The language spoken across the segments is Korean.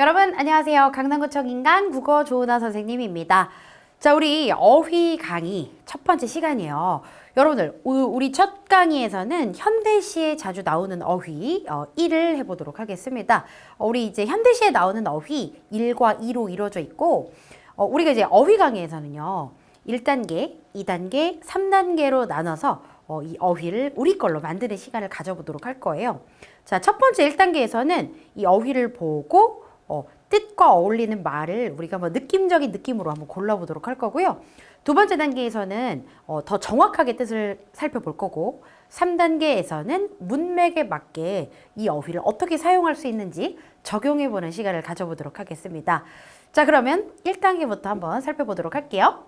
여러분 안녕하세요. 강남구청 인간 국어 조은아 선생님입니다. 자, 우리 어휘 강의 첫 번째 시간이에요. 여러분들 우리 첫 강의에서는 현대시에 자주 나오는 어휘 1을 해보도록 하겠습니다. 우리 이제 현대시에 나오는 어휘 1과 2로 이루어져 있고 우리가 이제 어휘 강의에서는요 1단계, 2단계, 3단계로 나눠서 이 어휘를 우리 걸로 만드는 시간을 가져보도록 할 거예요. 자, 첫 번째 1단계에서는 이 어휘를 보고 뜻과 어울리는 말을 우리가 뭐 느낌적인 느낌으로 한번 골라보도록 할 거고요. 두 번째 단계에서는 더 정확하게 뜻을 살펴볼 거고 3단계에서는 문맥에 맞게 이 어휘를 어떻게 사용할 수 있는지 적용해보는 시간을 가져보도록 하겠습니다. 자, 그러면 1단계부터 한번 살펴보도록 할게요.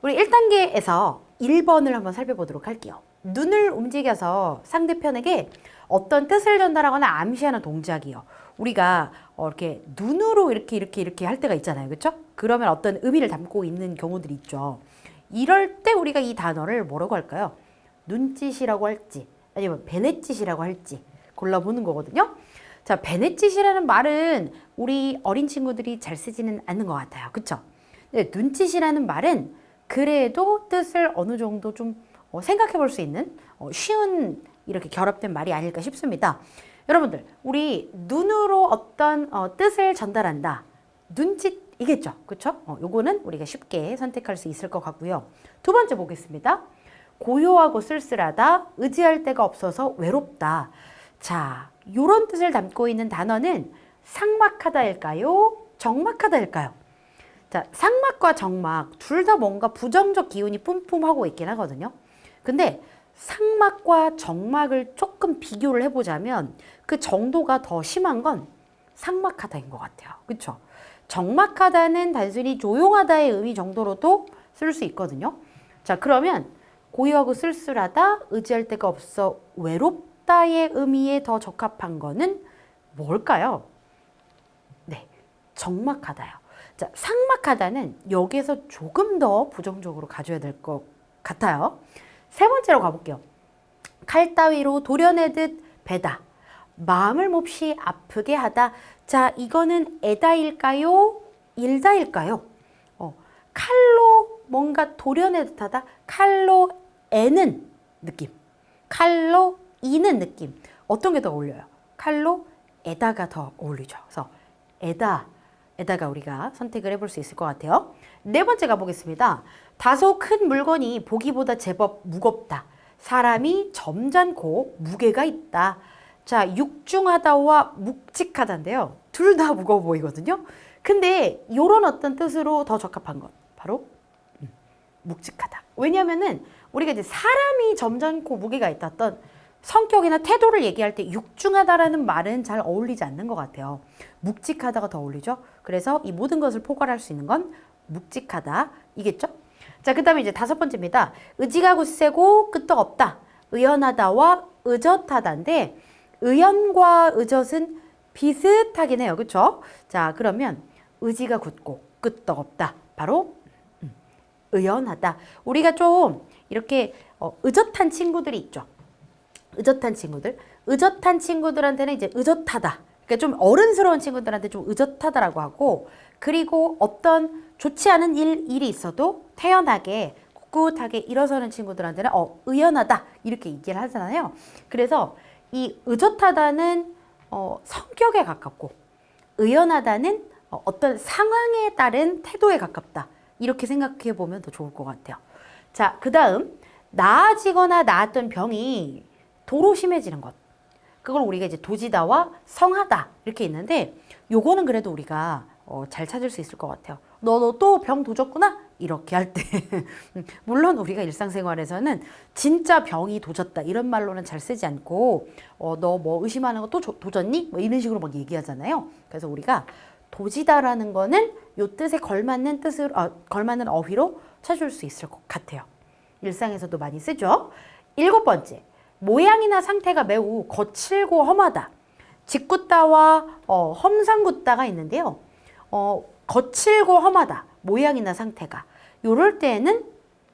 우리 1단계에서 1번을 한번 살펴보도록 할게요. 눈을 움직여서 상대편에게 어떤 뜻을 전달하거나 암시하는 동작이요. 우리가 이렇게 눈으로 이렇게 할 때가 있잖아요. 그렇죠? 그러면 어떤 의미를 담고 있는 경우들이 있죠. 이럴 때 우리가 이 단어를 뭐라고 할까요? 눈짓이라고 할지 아니면 베넷짓이라고 할지 골라보는 거거든요. 자, 베넷짓이라는 말은 우리 어린 친구들이 잘 쓰지는 않는 것 같아요. 그렇죠? 근데 눈짓이라는 말은 그래도 뜻을 어느 정도 좀 생각해 볼 수 있는 쉬운 이렇게 결합된 말이 아닐까 싶습니다. 여러분들, 우리 눈으로 어떤 뜻을 전달한다. 눈짓이겠죠. 그렇죠? 요거는 우리가 쉽게 선택할 수 있을 것 같고요. 두 번째 보겠습니다. 고요하고 쓸쓸하다. 의지할 데가 없어서 외롭다. 자, 요런 뜻을 담고 있는 단어는 삭막하다일까요? 적막하다일까요? 자, 삭막과 적막 둘 다 뭔가 부정적 기운이 뿜뿜하고 있긴 하거든요. 근데 삭막과 적막을 조금 비교를 해보자면 그 정도가 더 심한 건 삭막하다인 것 같아요. 그렇죠? 적막하다는 단순히 조용하다의 의미 정도로도 쓸 수 있거든요. 자, 그러면 고요하고 쓸쓸하다, 의지할 데가 없어 외롭다의 의미에 더 적합한 거는 뭘까요? 네, 적막하다요. 자, 삭막하다는 여기에서 조금 더 부정적으로 가져야 될 것 같아요. 세 번째로 가볼게요. 칼 따위로 도려내듯 베다. 마음을 몹시 아프게 하다. 자, 이거는 애다일까요? 일다일까요? 칼로 뭔가 도려내듯 하다. 칼로 애는 느낌. 칼로 이는 느낌. 어떤 게 더 어울려요? 칼로 애다가 더 어울리죠. 그래서 에다가 우리가 선택을 해볼 수 있을 것 같아요. 네 번째 가보겠습니다. 다소 큰 물건이 보기보다 제법 무겁다. 사람이 점잖고 무게가 있다. 자, 육중하다와 묵직하다인데요. 둘 다 무거워 보이거든요. 근데 이런 어떤 뜻으로 더 적합한 것 바로 묵직하다. 왜냐면은 우리가 이제 사람이 점잖고 무게가 있다 어떤 성격이나 태도를 얘기할 때 육중하다라는 말은 잘 어울리지 않는 것 같아요. 묵직하다가 더 어울리죠. 그래서 이 모든 것을 포괄할 수 있는 건 묵직하다 이겠죠. 자, 그 다음에 이제 다섯 번째입니다. 의지가 굳세고 끄떡없다. 의연하다와 의젓하다인데 의연과 의젓은 비슷하긴 해요. 그렇죠? 자, 그러면 의지가 굳고 끄떡없다. 바로 의연하다. 우리가 좀 이렇게 의젓한 친구들이 있죠. 의젓한 친구들한테는 이제 의젓하다. 그러니까 좀 어른스러운 친구들한테 좀 의젓하다라고 하고, 그리고 어떤 좋지 않은 일이 있어도 태연하게 꿋꿋하게 일어서는 친구들한테는 의연하다 이렇게 얘기를 하잖아요. 그래서 이 의젓하다는 성격에 가깝고 의연하다는 어떤 상황에 따른 태도에 가깝다. 이렇게 생각해 보면 더 좋을 것 같아요. 자, 그 다음 나아지거나 나았던 병이 도로 심해지는 것. 그걸 우리가 이제 도지다와 성하다 이렇게 있는데 요거는 그래도 우리가 잘 찾을 수 있을 것 같아요. 너 또 병 도졌구나? 이렇게 할 때 물론 우리가 일상생활에서는 진짜 병이 도졌다 이런 말로는 잘 쓰지 않고 너 뭐 의심하는 거 또 도졌니? 뭐 이런 식으로 막 얘기하잖아요. 그래서 우리가 도지다라는 거는 요 뜻에 걸맞는 걸맞는 어휘로 찾을 수 있을 것 같아요. 일상에서도 많이 쓰죠. 일곱 번째. 모양이나 상태가 매우 거칠고 험하다. 짓궂다와 험상궂다가 있는데요. 거칠고 험하다. 모양이나 상태가. 요럴 때에는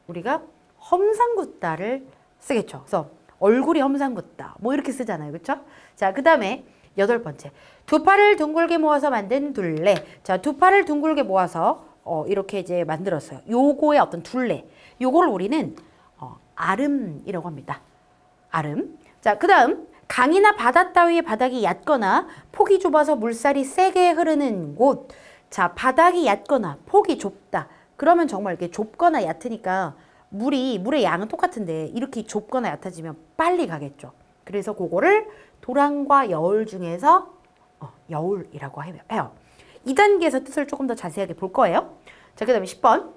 우리가 험상궂다를 쓰겠죠. 그래서 얼굴이 험상궂다. 뭐 이렇게 쓰잖아요. 그렇죠? 자, 그 다음에 여덟 번째. 두 팔을 둥글게 모아서 만든 둘레. 자, 두 팔을 둥글게 모아서 이렇게 이제 만들었어요. 요거의 어떤 둘레. 요거를 우리는 아름이라고 합니다. 아름. 자, 그 다음 강이나 바다 따위의 바닥이 얕거나 폭이 좁아서 물살이 세게 흐르는 곳. 자, 바닥이 얕거나 폭이 좁다. 그러면 정말 이렇게 좁거나 얕으니까 물의 양은 똑같은데 이렇게 좁거나 얕아지면 빨리 가겠죠. 그래서 그거를 도랑과 여울 중에서 여울이라고 해요. 2단계에서 뜻을 조금 더 자세하게 볼 거예요. 자, 그 다음에 10번.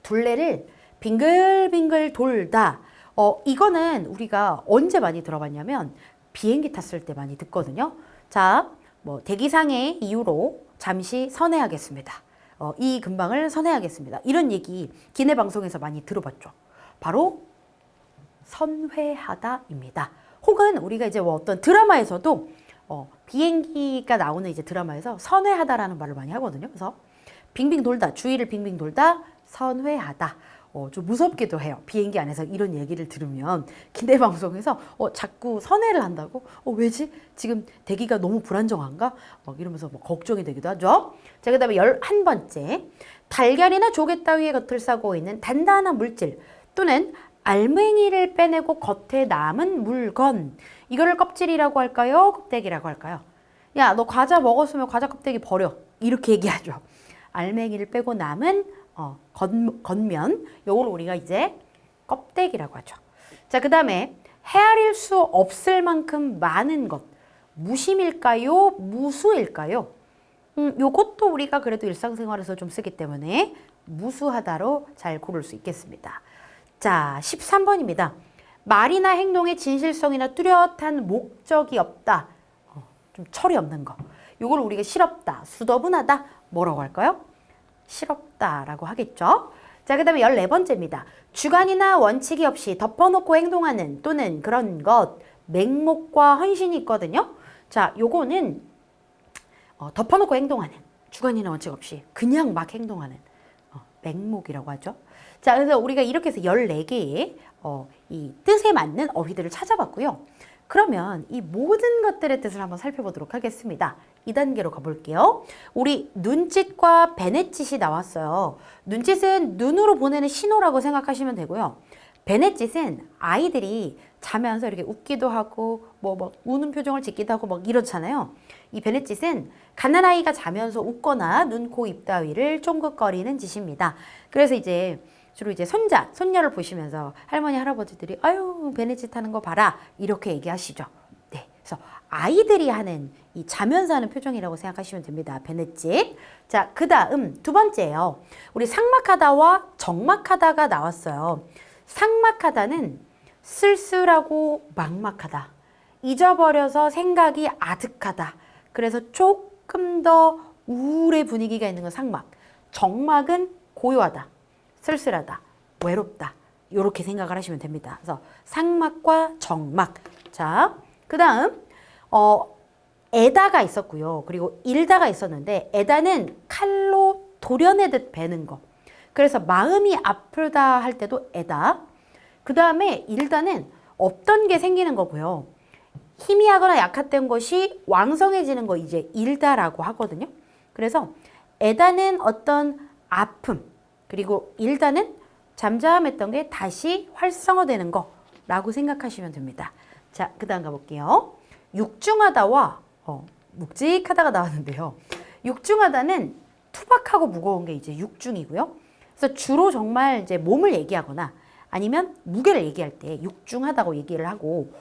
둘레를 빙글빙글 돌다. 이거는 우리가 언제 많이 들어봤냐면 비행기 탔을 때 많이 듣거든요. 자, 뭐 대기상의 이유로 잠시 선회하겠습니다. 이 근방을 선회하겠습니다. 이런 얘기 기내 방송에서 많이 들어봤죠. 바로 선회하다입니다. 혹은 우리가 이제 뭐 어떤 드라마에서도 비행기가 나오는 이제 드라마에서 선회하다라는 말을 많이 하거든요. 그래서 빙빙 돌다, 주위를 빙빙 돌다, 선회하다. 좀 무섭기도 해요. 비행기 안에서 이런 얘기를 들으면 기내 방송에서 자꾸 선회를 한다고? 왜지? 지금 대기가 너무 불안정한가? 이러면서 뭐 걱정이 되기도 하죠. 자, 그 다음에 11번째. 달걀이나 조개 따위의 겉을 싸고 있는 단단한 물질 또는 알맹이를 빼내고 겉에 남은 물건. 이거를 껍질이라고 할까요? 껍데기라고 할까요? 야, 너 과자 먹었으면 과자 껍데기 버려. 이렇게 얘기하죠. 알맹이를 빼고 남은 겉면, 요걸 우리가 이제 껍데기라고 하죠. 자, 그 다음에 헤아릴 수 없을 만큼 많은 것. 무심일까요? 무수일까요? 요것도 우리가 그래도 일상생활에서 좀 쓰기 때문에 무수하다로 잘 고를 수 있겠습니다. 자, 13번입니다. 말이나 행동에 진실성이나 뚜렷한 목적이 없다. 좀 철이 없는 거. 요걸 우리가 실없다, 수더분하다, 뭐라고 할까요? 실없다라고 하겠죠. 자, 그 다음에 14번째입니다. 주관이나 원칙이 없이 덮어놓고 행동하는 또는 그런 것, 맹목과 헌신이 있거든요. 자, 요거는 덮어놓고 행동하는, 주관이나 원칙 없이 그냥 막 행동하는 맹목이라고 하죠. 자, 그래서 우리가 이렇게 해서 14개의 이 뜻에 맞는 어휘들을 찾아봤고요. 그러면 이 모든 것들의 뜻을 한번 살펴보도록 하겠습니다. 2단계로 가볼게요. 우리 눈짓과 베넷짓이 나왔어요. 눈짓은 눈으로 보내는 신호라고 생각하시면 되고요. 베넷짓은 아이들이 자면서 이렇게 웃기도 하고 뭐 우는 표정을 짓기도 하고 막 이렇잖아요. 이 베넷짓은 갓난아이가 자면서 웃거나 눈, 코, 입 따위를 쫑긋거리는 짓입니다. 그래서 이제 주로 이제 손자, 손녀를 보시면서 할머니, 할아버지들이 아유 베넷짓 하는 거 봐라 이렇게 얘기하시죠. 네, 그래서 아이들이 하는 이 자면서 하는 표정이라고 생각하시면 됩니다. 베넷짓. 자, 그 다음 두 번째예요. 우리 삭막하다와 적막하다가 나왔어요. 삭막하다는 쓸쓸하고 막막하다. 잊어버려서 생각이 아득하다. 그래서 조금 더 우울의 분위기가 있는 건 삭막. 적막은 고요하다. 쓸쓸하다, 외롭다 이렇게 생각을 하시면 됩니다. 그래서 삭막과 적막. 자, 그 다음 애다가 있었고요. 그리고 일다가 있었는데 애다는 칼로 도려내듯 베는 거. 그래서 마음이 아프다 할 때도 애다. 그 다음에 일다는 없던 게 생기는 거고요. 희미하거나 약화된 것이 왕성해지는 거 이제 일다라고 하거든요. 그래서 애다는 어떤 아픔, 그리고 일다는 잠잠했던 게 다시 활성화되는 거라고 생각하시면 됩니다. 자, 그 다음 가볼게요. 육중하다와 묵직하다가 나왔는데요. 육중하다는 투박하고 무거운 게 이제 육중이고요. 그래서 주로 정말 이제 몸을 얘기하거나 아니면 무게를 얘기할 때 육중하다고 얘기를 하고,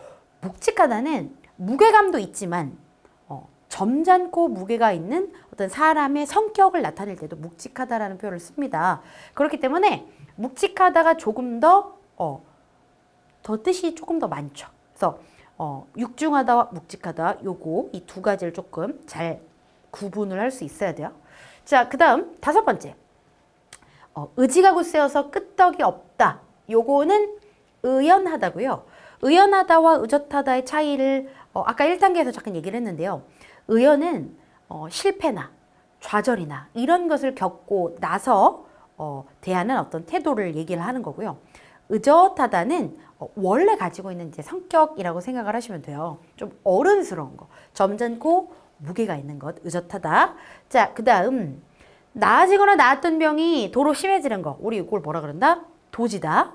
묵직하다는 무게감도 있지만 점잖고 무게가 있는 어떤 사람의 성격을 나타낼 때도 묵직하다라는 표현을 씁니다. 그렇기 때문에 묵직하다가 조금 더 뜻이 조금 더 많죠. 그래서 육중하다와 묵직하다 요거 이 두 가지를 조금 잘 구분을 할 수 있어야 돼요. 자, 그 다음 5번째. 의지가 굳세어서 끄떡이 없다. 요거는 의연하다고요. 의연하다와 의젓하다의 차이를 아까 1단계에서 잠깐 얘기를 했는데요. 의연은 실패나 좌절이나 이런 것을 겪고 나서 대하는 어떤 태도를 얘기를 하는 거고요. 의젓하다는 원래 가지고 있는 이제 성격이라고 생각을 하시면 돼요. 좀 어른스러운 거, 점잖고 무게가 있는 것, 의젓하다. 자, 그 다음 나아지거나 나았던 병이 도로 심해지는 거, 우리 이걸 뭐라 그런다? 도지다.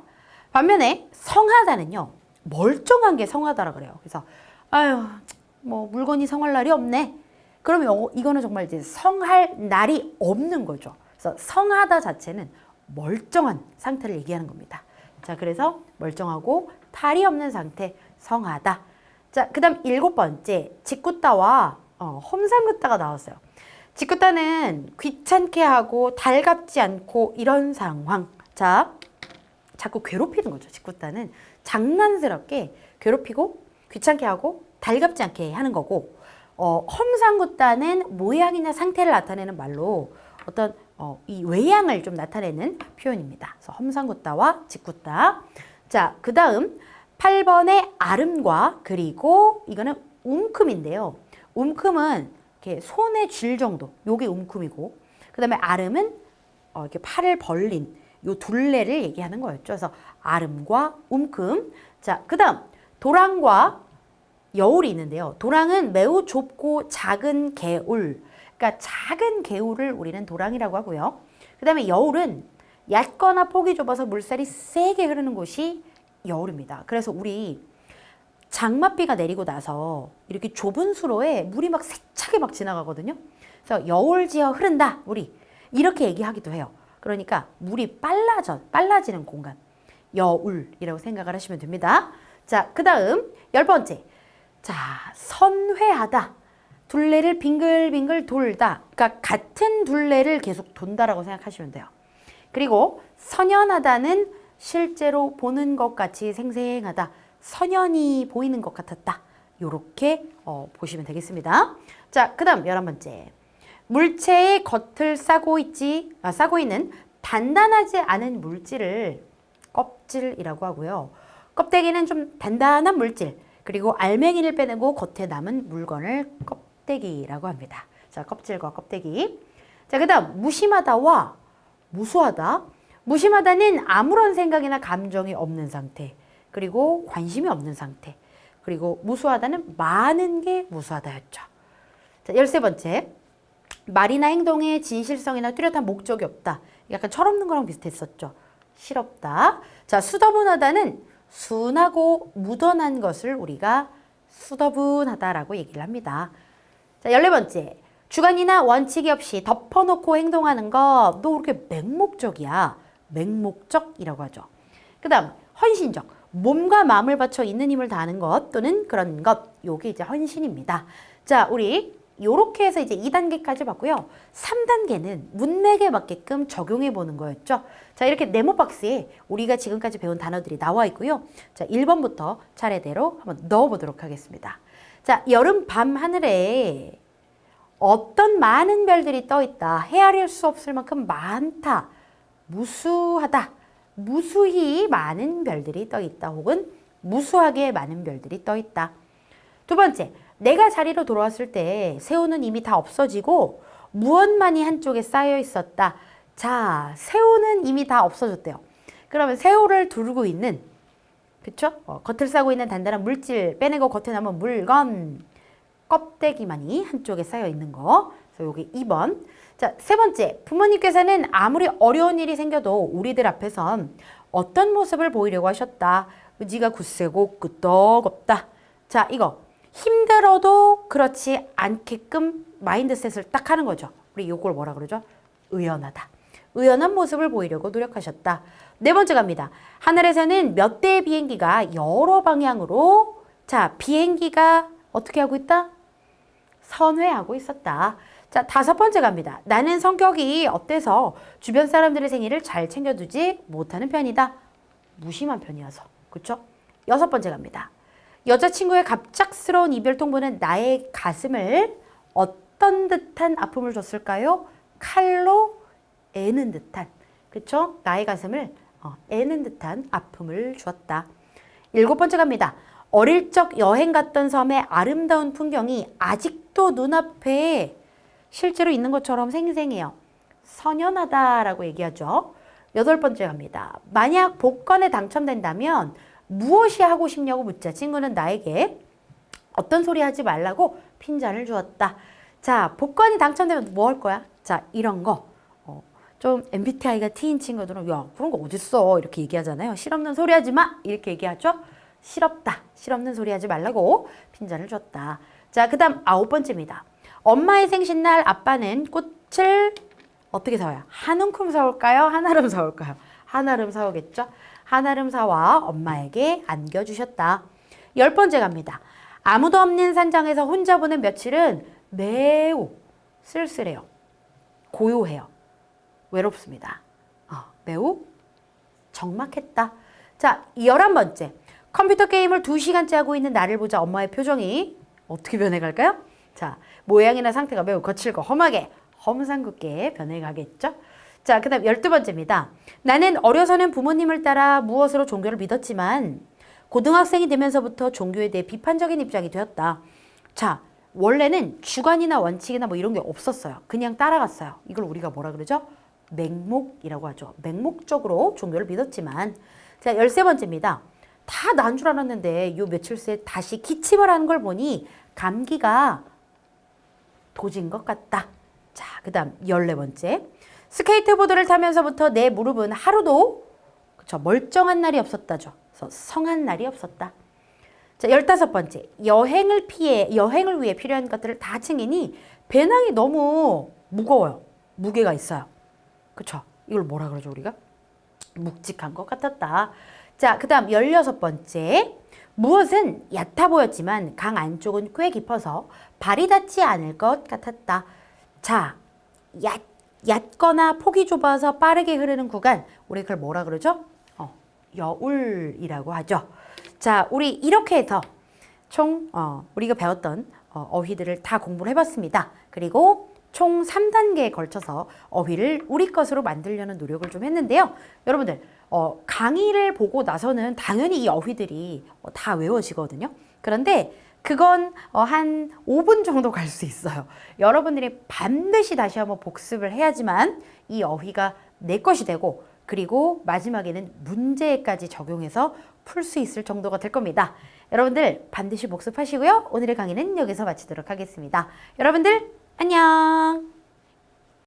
반면에 성하다는요, 멀쩡한 게 성하다라 그래요. 그래서 아유, 뭐 물건이 성할 날이 없네. 그러면 이거는 정말 이제 성할 날이 없는 거죠. 그래서 성하다 자체는 멀쩡한 상태를 얘기하는 겁니다. 자, 그래서 멀쩡하고 탈이 없는 상태, 성하다. 자, 그 다음 7번째, 짓궂다와 험상궂다가 나왔어요. 짓궂다는 귀찮게 하고 달갑지 않고 이런 상황. 자, 자꾸 괴롭히는 거죠. 짓궂다는 장난스럽게 괴롭히고 귀찮게 하고 달갑지 않게 하는 거고, 험상궂다는 모양이나 상태를 나타내는 말로 어떤 이 외양을 좀 나타내는 표현입니다. 그래서 험상궂다와 짓궂다. 자, 그 다음 8번의 아름과 그리고 이거는 움큼인데요. 움큼은 이렇게 손에 쥘 정도, 요게 움큼이고, 그 다음에 아름은 이렇게 팔을 벌린 요 둘레를 얘기하는 거였죠. 그래서 아름과 움큼. 자, 그 다음 도랑과 여울이 있는데요. 도랑은 매우 좁고 작은 개울, 그러니까 작은 개울을 우리는 도랑이라고 하고요. 그 다음에 여울은 얕거나 폭이 좁아서 물살이 세게 흐르는 곳이 여울입니다. 그래서 우리 장맛비가 내리고 나서 이렇게 좁은 수로에 물이 막 세차게 막 지나가거든요. 그래서 여울지어 흐른다, 물이. 이렇게 얘기하기도 해요. 그러니까 물이 빨라지는 공간. 여울이라고 생각을 하시면 됩니다. 자, 그 다음 10번째. 자, 선회하다. 둘레를 빙글빙글 돌다. 그러니까 같은 둘레를 계속 돈다라고 생각하시면 돼요. 그리고 선연하다는 실제로 보는 것 같이 생생하다. 선연히 보이는 것 같았다. 요렇게 보시면 되겠습니다. 자, 그 다음 11번째. 물체의 겉을 싸고 있는 단단하지 않은 물질을 껍질이라고 하고요. 껍데기는 좀 단단한 물질, 그리고 알맹이를 빼내고 겉에 남은 물건을 껍데기라고 합니다. 자, 껍질과 껍데기. 자, 그 다음 무심하다와 무수하다. 무심하다는 아무런 생각이나 감정이 없는 상태, 그리고 관심이 없는 상태, 그리고 무수하다는 많은 게 무수하다였죠. 자, 13번째. 말이나 행동에 진실성이나 뚜렷한 목적이 없다. 약간 철없는 거랑 비슷했었죠. 실없다. 자, 수더분하다는 순하고 무던한 것을 우리가 수더분하다라고 얘기를 합니다. 자, 14번째. 주관이나 원칙이 없이 덮어놓고 행동하는 거, 너 그렇게 맹목적이야. 맹목적이라고 하죠. 그 다음 헌신적. 몸과 마음을 바쳐 있는 힘을 다하는 것 또는 그런 것. 요게 이제 헌신입니다. 자, 우리 요렇게 해서 이제 2단계까지 봤고요. 3단계는 문맥에 맞게끔 적용해 보는 거였죠. 자, 이렇게 네모 박스에 우리가 지금까지 배운 단어들이 나와 있고요. 자, 1번부터 차례대로 한번 넣어 보도록 하겠습니다. 자, 여름 밤 하늘에 어떤 많은 별들이 떠 있다. 헤아릴 수 없을 만큼 많다. 무수하다. 무수히 많은 별들이 떠 있다. 혹은 무수하게 많은 별들이 떠 있다. 두 번째, 내가 자리로 돌아왔을 때 새우는 이미 다 없어지고 무언만이 한쪽에 쌓여 있었다. 자, 새우는 이미 다 없어졌대요. 그러면 새우를 두르고 있는, 그쵸? 겉을 싸고 있는 단단한 물질, 빼내고 겉에 남은 물건, 껍데기만이 한쪽에 쌓여 있는 거. 그래서 여기 2번. 자, 세 번째. 부모님께서는 아무리 어려운 일이 생겨도 우리들 앞에선 어떤 모습을 보이려고 하셨다. 의지가 굳세고 끄떡없다. 자, 이거. 힘들어도 그렇지 않게끔 마인드셋을 딱 하는 거죠. 우리 요걸 뭐라 그러죠? 의연하다. 의연한 모습을 보이려고 노력하셨다. 네 번째 갑니다. 하늘에서는 몇 대의 비행기가 여러 방향으로, 자, 비행기가 어떻게 하고 있다? 선회하고 있었다. 자, 다섯 번째 갑니다. 나는 성격이 어때서 주변 사람들의 생일을 잘 챙겨두지 못하는 편이다. 무심한 편이어서. 그쵸? 여섯 번째 갑니다. 여자친구의 갑작스러운 이별 통보는 나의 가슴을 어떤 듯한 아픔을 줬을까요? 칼로 애는 듯한, 그쵸? 나의 가슴을 애는 듯한 아픔을 주었다. 일곱 번째 갑니다. 어릴 적 여행 갔던 섬의 아름다운 풍경이 아직도 눈앞에 실제로 있는 것처럼 생생해요. 선연하다라고 얘기하죠. 8번째 갑니다. 만약 복권에 당첨된다면 무엇이 하고 싶냐고 묻자 친구는 나에게 어떤 소리 하지 말라고 핀잔을 주었다. 자, 복권이 당첨되면 뭐 할 거야? 자, 이런 거. 좀 MBTI가 T인 친구들은 야, 그런 거 어딨어 이렇게 얘기하잖아요. 실없는 소리 하지 마 이렇게 얘기하죠. 실없다. 실없는 소리 하지 말라고 핀잔을 줬다. 자, 그 다음 9번째입니다. 엄마의 생신날 아빠는 꽃을 어떻게 사와요? 한 움큼 사올까요? 한 알음 사올까요? 한 알음 사오겠죠? 한 알음 사와 엄마에게 안겨주셨다. 10번째 갑니다. 아무도 없는 산장에서 혼자 보낸 며칠은 매우 쓸쓸해요. 고요해요. 외롭습니다. 매우 적막했다. 자, 11번째. 컴퓨터 게임을 2시간째 하고 있는 나를 보자 엄마의 표정이 어떻게 변해갈까요? 자, 모양이나 상태가 매우 거칠고 험하게 험상궂게 변해가겠죠? 자, 그 다음 12번째입니다. 나는 어려서는 부모님을 따라 무엇으로 종교를 믿었지만 고등학생이 되면서부터 종교에 대해 비판적인 입장이 되었다. 자, 원래는 주관이나 원칙이나 뭐 이런 게 없었어요. 그냥 따라갔어요. 이걸 우리가 뭐라 그러죠? 맹목이라고 하죠. 맹목적으로 종교를 믿었지만. 자, 13번째입니다. 다 난 줄 알았는데 요 며칠 새 다시 기침을 하는 걸 보니 감기가 도진 것 같다. 자, 그 다음 14번째. 스케이트보드를 타면서부터 내 무릎은 하루도 멀쩡한 날이 없었다죠. 그래서 성한 날이 없었다. 자, 15번째. 여행을 위해 필요한 것들을 다 챙기니 배낭이 너무 무거워요. 무게가 있어요. 그쵸? 이걸 뭐라 그러죠, 우리가? 묵직한 것 같았다. 자, 그 다음 16번째. 무엇은 얕아 보였지만 강 안쪽은 꽤 깊어서 발이 닿지 않을 것 같았다. 자, 얕거나 폭이 좁아서 빠르게 흐르는 구간. 우리 그걸 뭐라 그러죠? 여울이라고 하죠. 자, 우리 이렇게 해서 총 우리가 배웠던 어휘들을 다 공부를 해봤습니다. 그리고 총 3단계에 걸쳐서 어휘를 우리 것으로 만들려는 노력을 좀 했는데요. 여러분들 강의를 보고 나서는 당연히 이 어휘들이 다 외워지거든요. 그런데 그건 한 5분 정도 갈 수 있어요. 여러분들이 반드시 다시 한번 복습을 해야지만 이 어휘가 내 것이 되고 그리고 마지막에는 문제까지 적용해서 풀 수 있을 정도가 될 겁니다. 여러분들 반드시 복습하시고요. 오늘의 강의는 여기서 마치도록 하겠습니다. 여러분들 안녕!